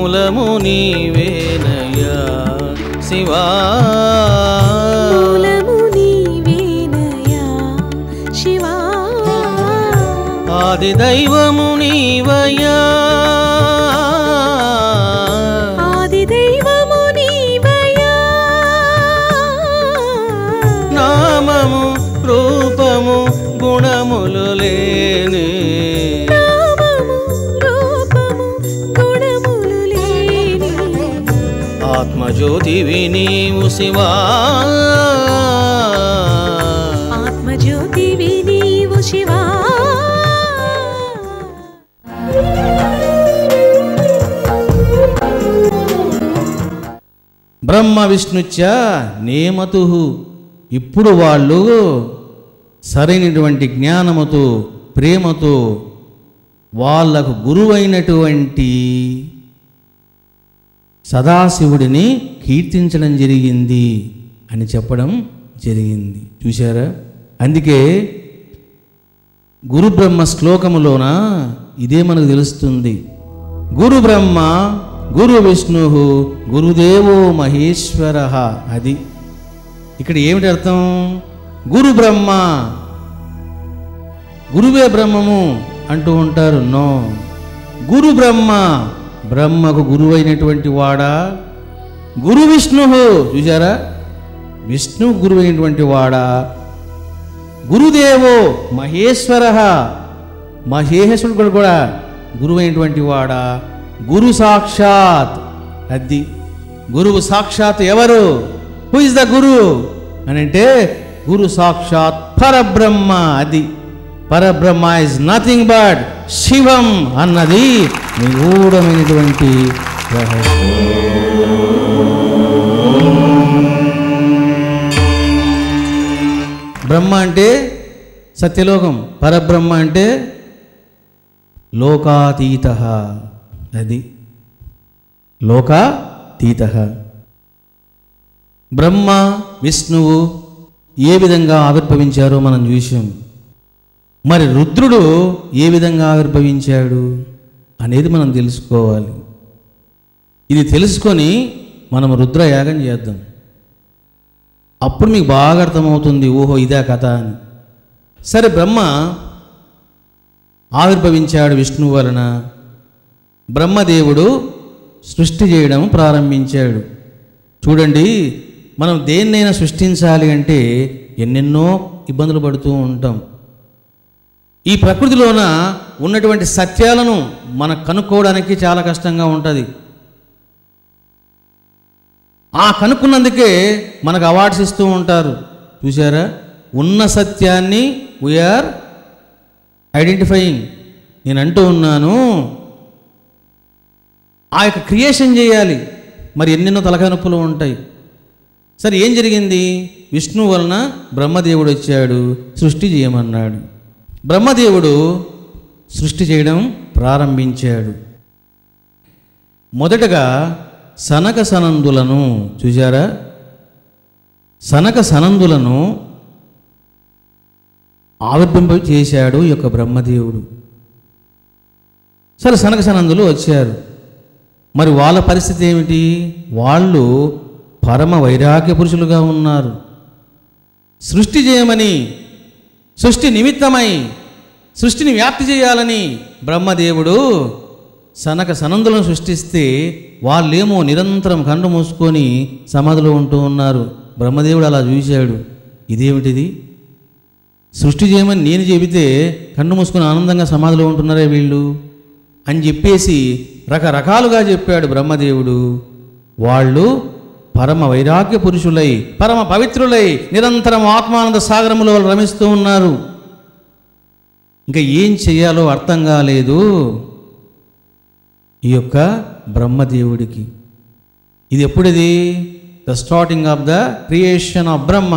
మూలము నీవేనయ్యా శివా, మూలము నీవేనయ్యా శివా, ఆది దైవము నీవయ్యా, ఆది దైవము నీవయ్యా, నామము రూపము గుణములు లేని, నామము రూపము గుణములు లేని, ఆత్మజ్యోతివి నీవు శివా, ఆత్మజ్యోతివి నీవు శివా. బ్రహ్మ విష్ణుచ్చ నేమతు. ఇప్పుడు వాళ్ళు సరైనటువంటి జ్ఞానముతో ప్రేమతో వాళ్ళకు గురువైనటువంటి సదాశివుడిని కీర్తించడం జరిగింది అని చెప్పడం జరిగింది. చూశారా? అందుకే గురు బ్రహ్మ శ్లోకములోన ఇదే మనకు తెలుస్తుంది. గురు బ్రహ్మ గురు విష్ణు గురుదేవో మహేశ్వర. అది ఇక్కడ ఏమిటి అర్థం? గురు బ్రహ్మ, గురువే బ్రహ్మము అంటూ ఉంటారు. నో, గురు బ్రహ్మ, బ్రహ్మకు గురువు అయినటువంటి వాడా. గురు విష్ణు, చూసారా, విష్ణు గురువు అయినటువంటి వాడా. గురుదేవో మహేశ్వర, మహేశ్వరుడు కూడా గురువైనటువంటి వాడా. గురు సాక్షాత్, అది గురువు సాక్షాత్ ఎవరు? హూ ఇస్ ద గురు అని అంటే గురు సాక్షాత్ పరబ్రహ్మ. అది పరబ్రహ్మ ఇస్ నథింగ్ బట్ శివం అన్నది నిగూఢమైనటువంటి రహస్యం. బ్రహ్మ అంటే సత్యలోకం, పరబ్రహ్మ అంటే లోకాతీత. అది లోకాతీత. బ్రహ్మ విష్ణువు ఏ విధంగా ఆవిర్భవించారో మనం చూసాం. మరి రుద్రుడు ఏ విధంగా ఆవిర్భవించాడు అనేది మనం తెలుసుకోవాలి. ఇది తెలుసుకొని మనం రుద్రయాగం చేద్దాం. అప్పుడు మీకు బాగా అర్థమవుతుంది, ఓహో ఇదే కథ అని. సరే, బ్రహ్మ ఆవిర్భవించాడు విష్ణువు వలన. బ్రహ్మదేవుడు సృష్టి చేయడం ప్రారంభించాడు. చూడండి, మనం దేన్నైనా సృష్టించాలి అంటే ఎన్నెన్నో ఇబ్బందులు పడుతూ ఉంటాం. ఈ ప్రకృతిలోన ఉన్నటువంటి సత్యాలను మనం కనుక్కోవడానికి చాలా కష్టంగా ఉంటుంది. ఆ కనుక్కున్నందుకే మనకు అవార్డ్స్ ఇస్తూ ఉంటారు. చూసారా? ఉన్న సత్యాన్ని వీఆర్ ఐడెంటిఫైయింగ్. నేను అంటూ ఉన్నాను, ఆ యొక్క క్రియేషన్ చేయాలి. మరి ఎన్నెన్నో తలకాయ నొప్పులు ఉంటాయి. సరే, ఏం జరిగింది? విష్ణువు వలన బ్రహ్మదేవుడు వచ్చాడు, సృష్టి చేయమన్నాడు. బ్రహ్మదేవుడు సృష్టి చేయడం ప్రారంభించాడు. మొదటగా సనక సనందులను, చూశారా, సనక సనందులను ఆవిర్భింప చేశాడు ఈ యొక్క బ్రహ్మదేవుడు. సరే, సనక సనందులు వచ్చారు. మరి వాళ్ళ పరిస్థితి ఏమిటి? వాళ్ళు పరమ వైరాగ్య పురుషులుగా ఉన్నారు. సృష్టి చేయమని, సృష్టి నిమిత్తమై సృష్టిని వ్యాప్తి చేయాలని బ్రహ్మదేవుడు సనక సనందులను సృష్టిస్తే వాళ్ళేమో నిరంతరం కన్ను మూసుకొని సమాధిలో ఉంటూ ఉన్నారు. బ్రహ్మదేవుడు అలా చూశాడు, ఇదేమిటిది? సృష్టి చేయమని నేను చెబితే కన్ను మూసుకొని ఆనందంగా సమాధిలో ఉంటున్నారే వీళ్ళు అని చెప్పేసి రకరకాలుగా చెప్పాడు బ్రహ్మదేవుడు. వాళ్ళు పరమ వైరాగ్య పురుషులై, పరమ పవిత్రులై నిరంతరం ఆత్మానంద సాగరములో రమిస్తూ ఉన్నారు. ఇంకా ఏం చెయ్యాలో అర్థం కాలేదు ఈ యొక్క బ్రహ్మదేవుడికి. ఇది ఎప్పుడిది? The starting of the creation of Brahma.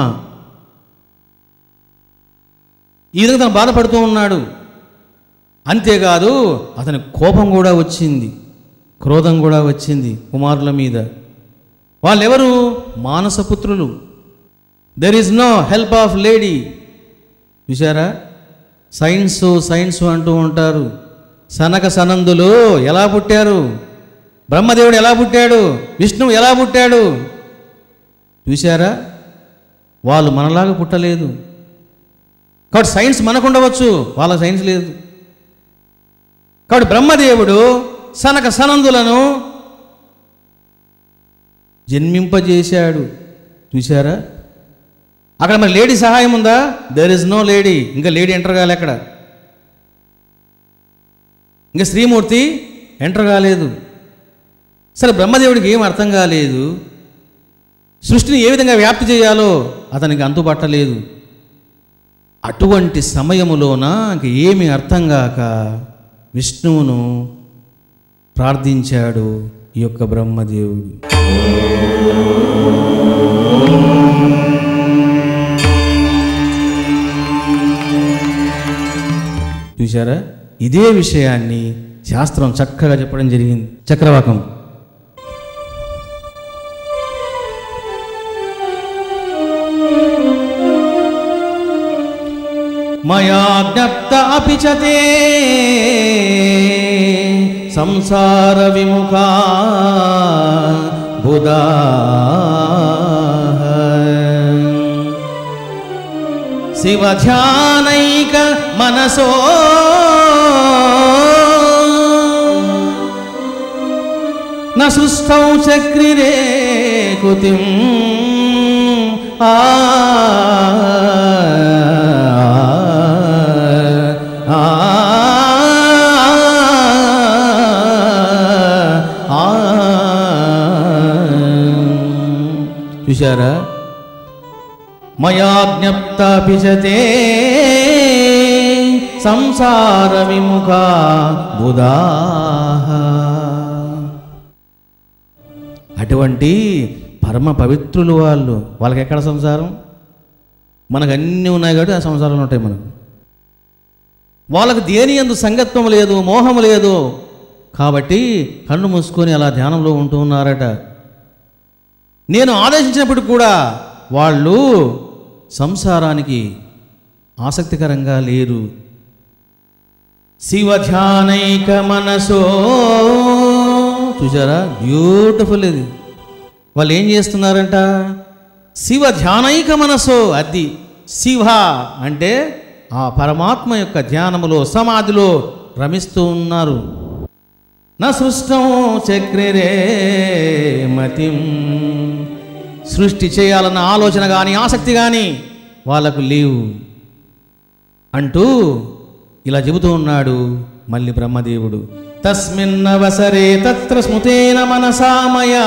ఈ విధంగా తను బాధపడుతూ ఉన్నాడు. అంతేకాదు, అతని కోపం కూడా వచ్చింది, క్రోధం కూడా వచ్చింది కుమారుల మీద. వాళ్ళెవరు? మానసపుత్రులు. There is no help of lady. చూసారా? సైన్స్ అంటూ ఉంటారు. సనక సనందులు ఎలా పుట్టారు? బ్రహ్మదేవుడు ఎలా పుట్టాడు, విష్ణువు ఎలా పుట్టాడు చూశారా? వాళ్ళు మనలాగా పుట్టలేదు. కాబట్టి సైన్స్ మనకు ఉండవచ్చు, వాళ్ళ సైన్స్ లేదు. కాబట్టి బ్రహ్మదేవుడు సనక సనందులను జన్మింపజేశాడు చూశారా? అక్కడ మరి లేడీ సహాయం ఉందా? There is no lady. ఇంకా లేడీ ఎంటర్ కాలే అక్కడ, ఇంకా శ్రీమూర్తి ఎంటర్ కాలేదు. సరే, బ్రహ్మదేవుడికి ఏం అర్థం కాలేదు, సృష్టిని ఏ విధంగా వ్యాప్తి చేయాలో అతనికి అంతుపట్టలేదు. అటువంటి సమయములోన ఇంక ఏమీ అర్థం కాక విష్ణువును ప్రార్థించాడు ఈ యొక్క బ్రహ్మదేవుడు. చూశారా? ఇదే విషయాన్ని శాస్త్రం చక్కగా చెప్పడం జరిగింది. చక్రవాకం మయా జ్ఞప్త అపి చ తే సంసార విముఖా బుధా శివ ధ్యానైక మనసో న సుస్థౌ చక్రిరే కుతిం చూశారా? మయా జ్ఞప్త పిచతే సంసార విముఖ బుధాః. అటువంటి పరమ పవిత్రులు వాళ్ళు. వాళ్ళకి ఎక్కడ సంసారం? మనకు అన్నీ ఉన్నాయి కాబట్టి ఆ సంసారాలు ఉంటాయి మనకు. వాళ్ళకు దేని యందు సంగత్వం లేదు, మోహం లేదు. కాబట్టి కన్ను మూసుకొని అలా ధ్యానంలో ఉంటూ ఉన్నారట. నేను ఆదేశించినప్పుడు కూడా వాళ్ళు సంసారానికి ఆసక్తికరంగా లేరు. శివ ధ్యానైక మనసో. చూసారా? బ్యూటిఫుల్ ఇది. వాళ్ళు ఏం చేస్తున్నారంట? శివ ధ్యానైక మనసో. అది శివ అంటే ఆ పరమాత్మ యొక్క ధ్యానములో, సమాధిలో రమిస్తూ ఉన్నారు. నా సృష్టం చక్రిరే మతిం. సృష్టి చేయాలన్న ఆలోచన కానీ ఆసక్తి కానీ వాళ్ళకు లేవు అంటూ ఇలా చెబుతూ ఉన్నాడు మళ్ళీ బ్రహ్మదేవుడు. తస్మిన్నవసరే తత్ర స్మృతేన మనసామయా.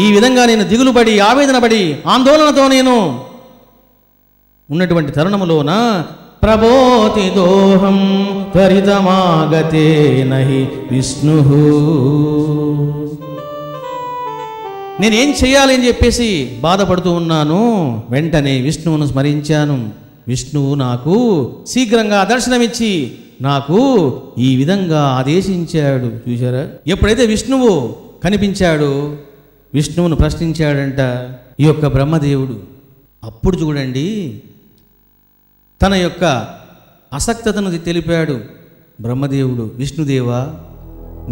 ఈ విధంగా నేను దిగులుపడి, ఆవేదన పడి, ఆందోళనతో నేను ఉన్నటువంటి తరుణములోన ప్రబోతి దోహం త్వరితమాగతే నహి విష్ణు. నేనేం చేయాలి అని చెప్పేసి బాధపడుతూ ఉన్నాను. వెంటనే విష్ణువును స్మరించాను. విష్ణువు నాకు శీఘ్రంగా దర్శనమిచ్చి నాకు ఈ విధంగా ఆదేశించాడు. చూశారా? ఎప్పుడైతే విష్ణువు కనిపించాడు, విష్ణువును ప్రశ్నించాడంట ఈ యొక్క బ్రహ్మదేవుడు. అప్పుడు చూడండి, తన యొక్క అసక్తతను తెలిపాడు బ్రహ్మదేవుడు. విష్ణుదేవా,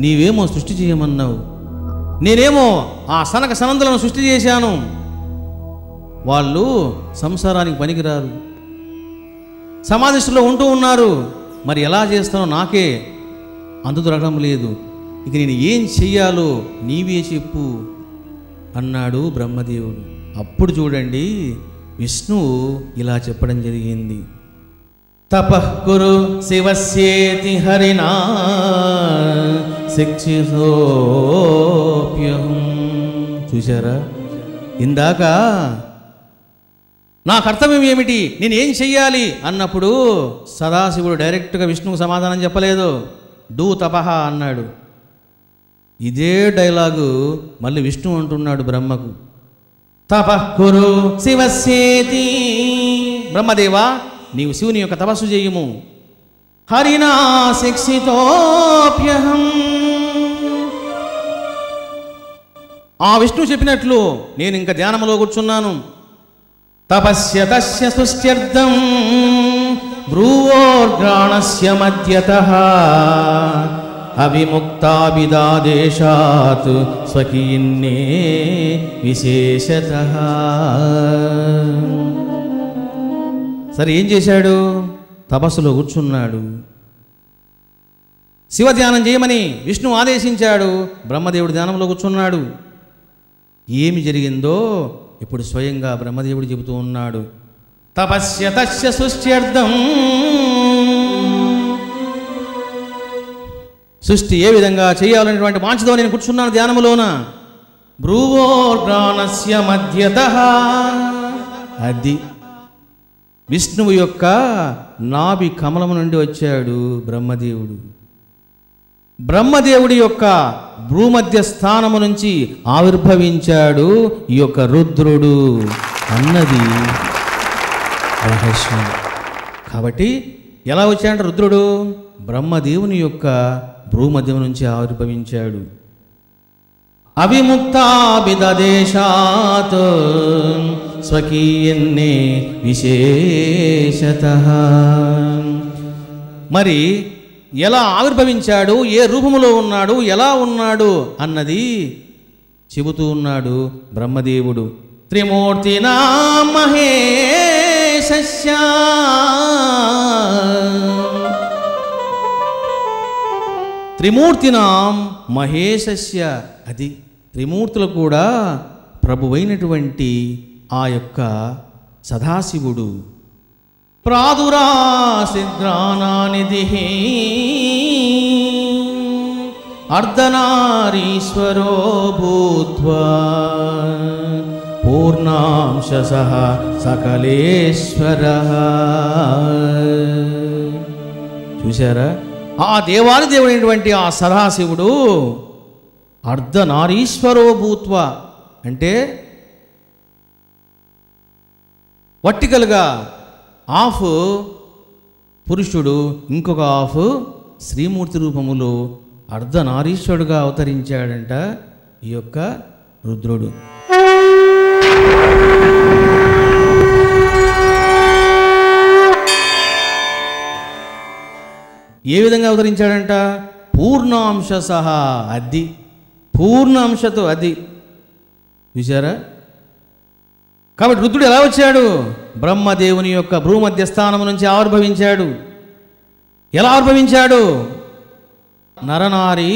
నీవేమో సృష్టి చేయమన్నావు, నేనేమో ఆ సనక సనందులను సృష్టి చేశాను. వాళ్ళు సంసారానికి పనికిరారు, సమాధిలో ఉంటూ ఉన్నారు. మరి ఎలా చేస్తానో నాకే అంతు దొరకడం లేదు. ఇక నేను ఏం చెయ్యాలో నీవే చెప్పు అన్నాడు బ్రహ్మదేవుడు. అప్పుడు చూడండి, విష్ణువు ఇలా చెప్పడం జరిగింది. తపః కురు శివస్యేతి హరినా శిక్షితోప్యహం. చూశారా? ఇందాక నా కర్తవ్యం ఏమిటి, నేనేం చెయ్యాలి అన్నప్పుడు సదాశివుడు డైరెక్ట్గా విష్ణువుకు సమాధానం చెప్పలేదు. డూ తపహ అన్నాడు. ఇదే డైలాగు మళ్ళీ విష్ణువు అంటున్నాడు బ్రహ్మకు. తపః కురు శివస్యేతి. బ్రహ్మదేవా, నీవు శివుని యొక్క తపస్సు చేయుము. హరినా శిక్షితోప్యహం. ఆ విష్ణువు చెప్పినట్లు నేను ఇంకా ధ్యానంలో కూర్చున్నాను. తపస్య తస్య సృష్ట్యర్థం భ్రువోర్ఘ్రాణస్య మధ్యతః అవిముక్తాభిదాదేశాత్ స్వకీన్నే విశేషతః. సరే ఏం చేశాడు? తపస్సులో కూర్చున్నాడు. శివ ధ్యానం చేయమని విష్ణు ఆదేశించాడు. బ్రహ్మదేవుడు ధ్యానంలో కూర్చున్నాడు. ఏమి జరిగిందో ఇప్పుడు స్వయంగా బ్రహ్మదేవుడు చెబుతూ ఉన్నాడు. తపస్య తస్య సృష్ట్యర్థం, సృష్టి ఏ విధంగా చేయాలనేటువంటి వాంఛతో నేను కూర్చున్నాను ధ్యానములోన. భ్రువోర్ఘ్రాణస్య మధ్యతః, అది విష్ణువు యొక్క నాభి కమలము నుండి వచ్చాడు బ్రహ్మదేవుడు. బ్రహ్మదేవుడి యొక్క భూమధ్య స్థానము నుంచి ఆవిర్భవించాడు ఈ యొక్క రుద్రుడు అన్నది రహస్యం. కాబట్టి ఎలా వచ్చాడంటే రుద్రుడు బ్రహ్మదేవుని యొక్క భూమధ్యం నుంచి ఆవిర్భవించాడు. అవిముక్తాభిదదేశాత్ స్వకీయన్నే విశేషతః. మరి ఎలా ఆవిర్భవించాడు, ఏ రూపములో ఉన్నాడు, ఎలా ఉన్నాడు అన్నది చెబుతూ ఉన్నాడు బ్రహ్మదేవుడు. త్రిమూర్తినా మహేశస్య, త్రిమూర్తినాం మహేశస్య, అది త్రిమూర్తులు కూడా ప్రభువైనటువంటి ఆ యొక్క సదాశివుడు. ప్రాదురాసిద్రానానిధిః అర్ధనారీశ్వరో భూత్వా పూర్ణాంశసః సకలేశ్వరః. చూశారా? ఆ దేవాది దేవుడైనటువంటి ఆ సదాశివుడు అర్ధనారీశ్వరో భూత్వా అంటే వర్టికల్గా హాఫ్ పురుషుడు, ఇంకొక హాఫ్ శ్రీమూర్తి రూపములో అర్ధనారీశ్వరుడుగా అవతరించాడంట ఈ యొక్క రుద్రుడు. ఏ విధంగా అవతరించాడంట? పూర్ణాంశ సహా, అది పూర్ణాంశతో, అది చూసారా? కాబట్టి రుద్రుడు ఎలా వచ్చాడు? బ్రహ్మదేవుని యొక్క భూమధ్య స్థానం నుంచి ఆవిర్భవించాడు. ఎలా ఆవిర్భవించాడు? నరనారి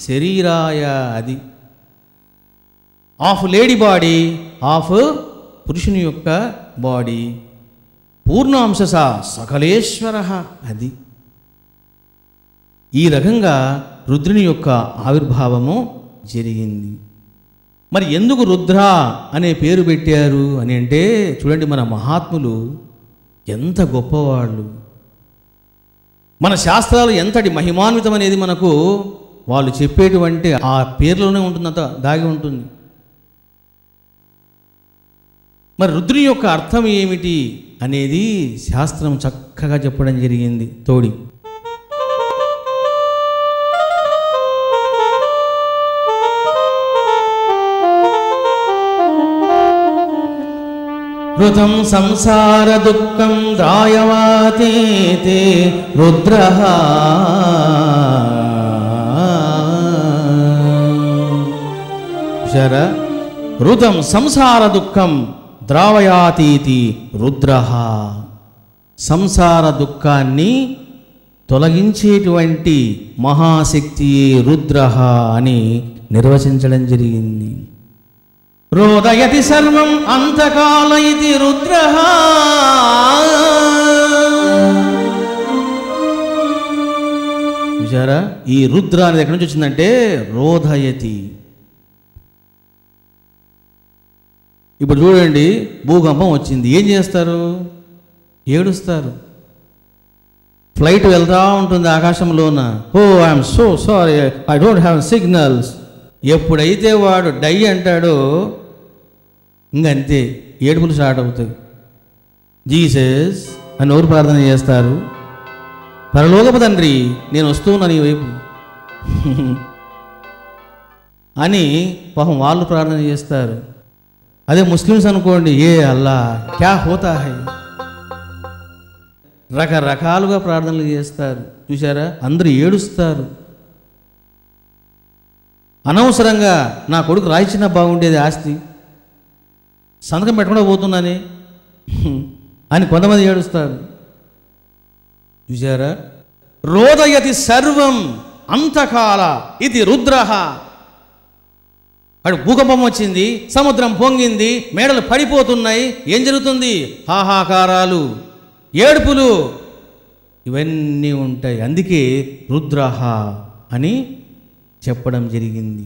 శరీరాయ, అది హాఫ్ లేడీ బాడీ, హాఫ్ పురుషుని యొక్క బాడీ. పూర్ణాంశ సకలేశ్వర, అది ఈ రకంగా రుద్రుని యొక్క ఆవిర్భావము జరిగింది. మరి ఎందుకు రుద్ర అనే పేరు పెట్టారు అని అంటే, చూడండి మన మహాత్ములు ఎంత గొప్పవాళ్ళు, మన శాస్త్రాలు ఎంతటి మహిమాన్వితం అనేది మనకు వాళ్ళు చెప్పేటువంటి ఆ పేర్లోనే ఉంటుందంత దాగి ఉంటుంది. మరి రుద్రుని యొక్క అర్థం ఏమిటి అనేది శాస్త్రం చక్కగా చెప్పడం జరిగింది. తోడి ఋతం సంసార దుఃఖం ద్రాయవాతే తే రుద్రః. చూశారా? ఋతం సంసార దుఃఖం ద్రావయాతీతి రుద్రః. సంసార దుఃఖాన్ని తొలగించేటువంటి మహాశక్తి రుద్రః అని నిర్వచించడం జరిగింది. రోదయతి సర్వం అంతకాల ఇది రుద్రః. చూసారా? ఈ రుద్ర అనేది ఎక్కడి నుంచి వచ్చిందంటే రోదయతి. ఇప్పుడు చూడండి, భూకంపం వచ్చింది, ఏం చేస్తారు? ఏడుస్తారు. ఫ్లైట్ వెళ్తూ ఉంటుంది ఆకాశంలోన, oh I'm so sorry I don't have signals. ఎప్పుడైతే వాడు డై అంటాడో ఇంకంతే, ఏడుపులు స్టార్ట్ అవుతాయి. జీసస్ అని ఎవరు ప్రార్థన చేస్తారు? పరలోకపు తండ్రి నేను వస్తున్నాను ఈ వైపు అని పాపం వాళ్ళు ప్రార్థన చేస్తారు. అదే ముస్లిమ్స్ అనుకోండి, ఏ అల్లా క్యా హోతా హై. రకరకాలుగా ప్రార్థనలు చేస్తారు. చూసారా, అందరూ ఏడుస్తారు. అనవసరంగా నా కొడుకు రాయించినా బాగుండేది ఆస్తి, సంతకం పెట్టకుండా పోతున్నానే అని కొంతమంది ఏడుస్తారు. చూసారా, రోదయతి సర్వం అంతకాల ఇది రుద్రః. అటు భూకంపం వచ్చింది, సముద్రం పొంగింది, మేడలు పడిపోతున్నాయి. ఏం జరుగుతుంది? హాహాకారాలు, ఏడుపులు, ఇవన్నీ ఉంటాయి. అందుకే రుద్రః అని చెప్పడం జరిగింది.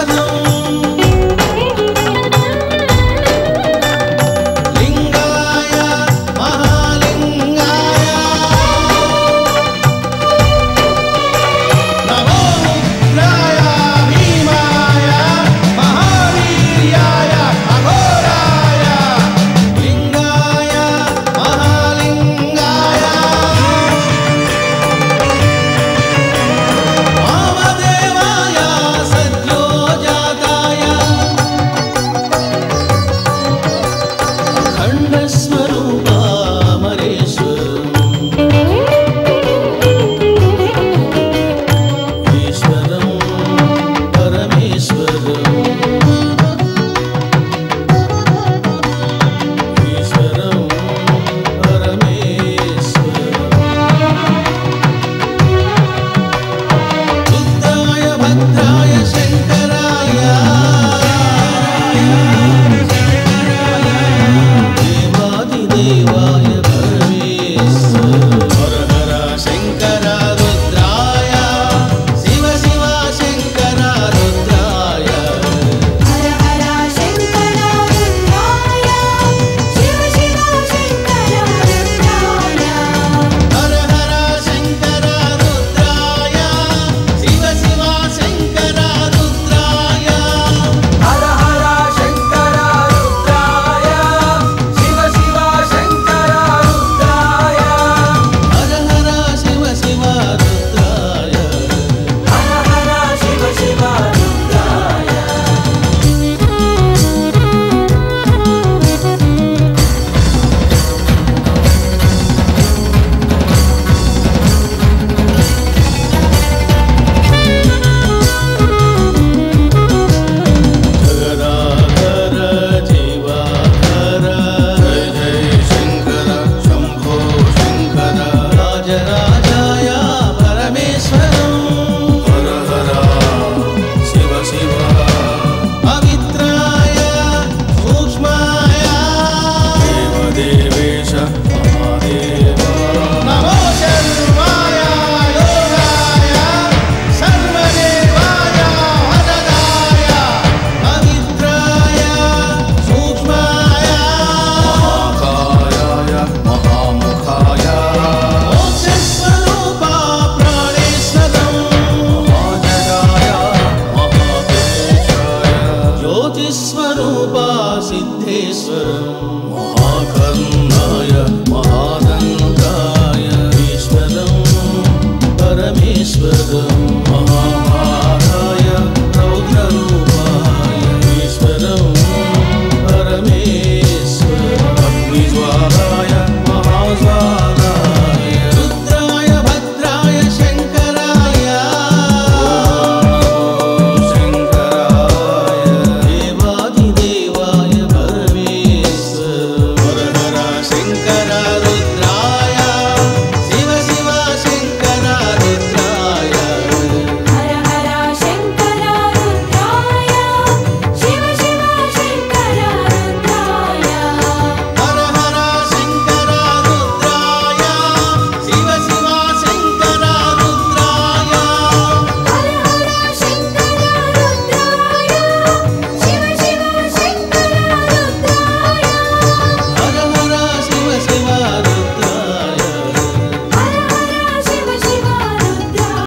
పదం